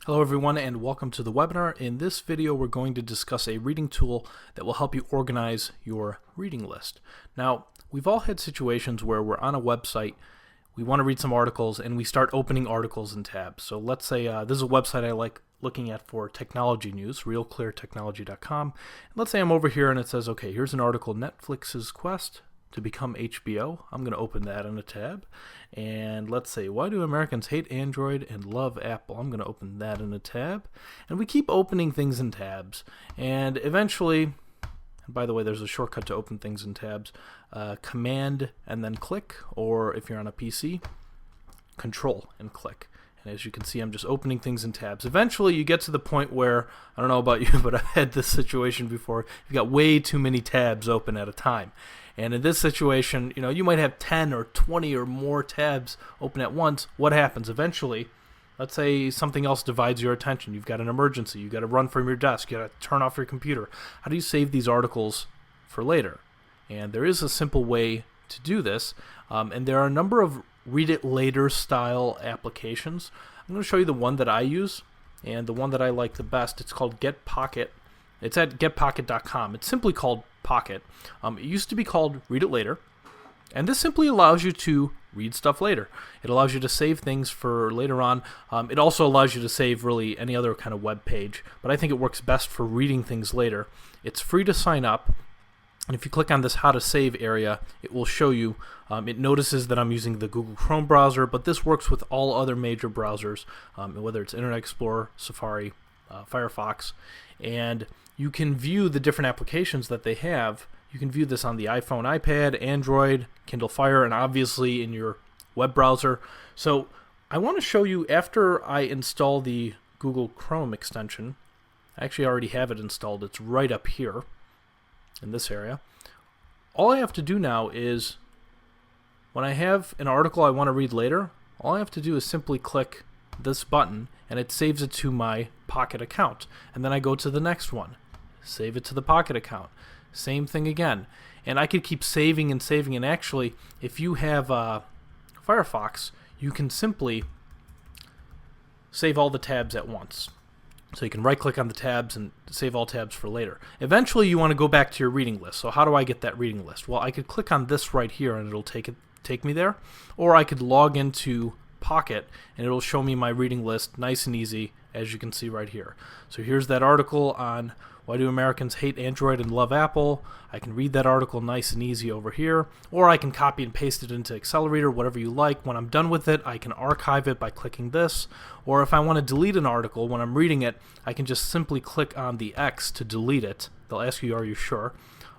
Hello everyone and welcome to the webinar. In this video we're going to discuss a reading tool that will help you organize your reading list. Now we've all had situations where we're on a website, we want to read some articles and we start opening articles in tabs. So let's say this is a website I like looking at for technology news, realcleartechnology.com. Let's say I'm over here and it says, okay, here's an article, Netflix's quest to become HBO. I'm going to open that in a tab. And let's say, why do Americans hate Android and love Apple? I'm going to open that in a tab. And we keep opening things in tabs. And eventually, and by the way, there's a shortcut to open things in tabs, Command and then click, or if you're on a PC, Control and click. And as you can see, I'm just opening things in tabs. Eventually, you get to the point where, I don't know about you, but I've had this situation before. You've got way too many tabs open at a time. And in this situation, you might have 10 or 20 or more tabs open at once. What happens? Eventually, let's say something else divides your attention. You've got an emergency. You've got to run from your desk. You've got to turn off your computer. How do you save these articles for later? And there is a simple way to do this. And there are a number of read it later style applications. I'm going to show you the one that I use and the one that I like the best. It's called GetPocket. It's at getpocket.com. It's simply called Pocket. It used to be called Read It Later, and this simply allows you to read stuff later. It allows you to save things for later on. It also allows you to save really any other kind of web page, but I think it works best for reading things later. It's free to sign up, and if you click on this How to Save area, it will show you. It notices that I'm using the Google Chrome browser, but this works with all other major browsers, whether it's Internet Explorer, Safari, Firefox, and you can view the different applications that they have. You can view this on the iPhone, iPad, Android, Kindle Fire, and obviously in your web browser. So I want to show you after I install the Google Chrome extension. I actually already have it installed. It's right up here in this area. All I have to do now is, when I have an article I want to read later, all I have to do is simply click this button and it saves it to my Pocket account. And then I go to the next one, save it to the Pocket account. Same thing again. And I could keep saving and saving. And actually, if you have Firefox, you can simply save all the tabs at once. So you can right click on the tabs and save all tabs for later. Eventually you want to go back to your reading list. So how do I get that reading list? Well, I could click on this right here and it'll take me there. Or I could log into Pocket and it'll show me my reading list nice and easy, as you can see right here. So here's that article on why do Americans hate Android and love Apple. I can read that article nice and easy over here, or I can copy and paste it into Accelerator, whatever you like. When I'm done with it, I can archive it by clicking this, or if I want to delete an article when I'm reading it, I can just simply click on the X to delete it. They'll ask you, are you sure?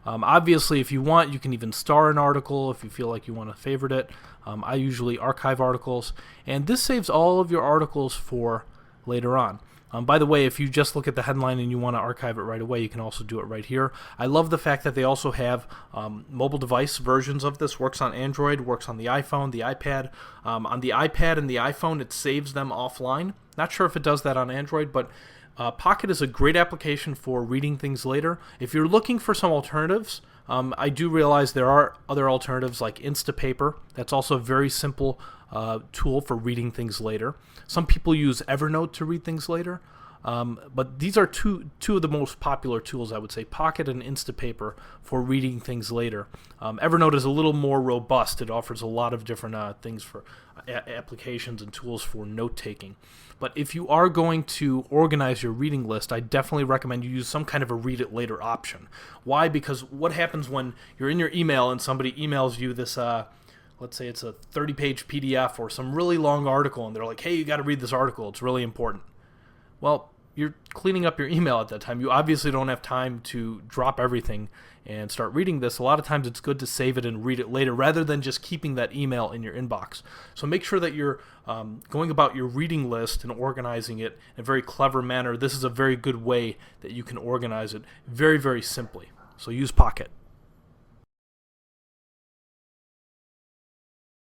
Obviously, if you want, you can even star an article if you feel like you want to favorite it. I usually archive articles, and this saves all of your articles for later on. By the way, if you just look at the headline and you want to archive it right away, you can also do it right here. I love the fact that they also have mobile device versions of this. Works on Android, works on the iPhone, the iPad. On the iPad and the iPhone, it saves them offline. Not sure if it does that on Android, but Pocket is a great application for reading things later. If you're looking for some alternatives, I do realize there are other alternatives like Instapaper. That's also a very simple tool for reading things later. Some people use Evernote to read things later, but these are two of the most popular tools, I would say, Pocket and Instapaper for reading things later. Evernote is a little more robust. It offers a lot of different things for applications and tools for note-taking. But if you are going to organize your reading list, I definitely recommend you use some kind of a read it later option. Why? Because what happens when you're in your email and somebody emails you this, let's say it's a 30-page PDF or some really long article, and they're like, hey, you got to read this article. It's really important. Well, you're cleaning up your email at that time. You obviously don't have time to drop everything and start reading this. A lot of times it's good to save it and read it later rather than just keeping that email in your inbox. So make sure that you're going about your reading list and organizing it in a very clever manner. This is a very good way that you can organize it very, very simply. So use Pocket.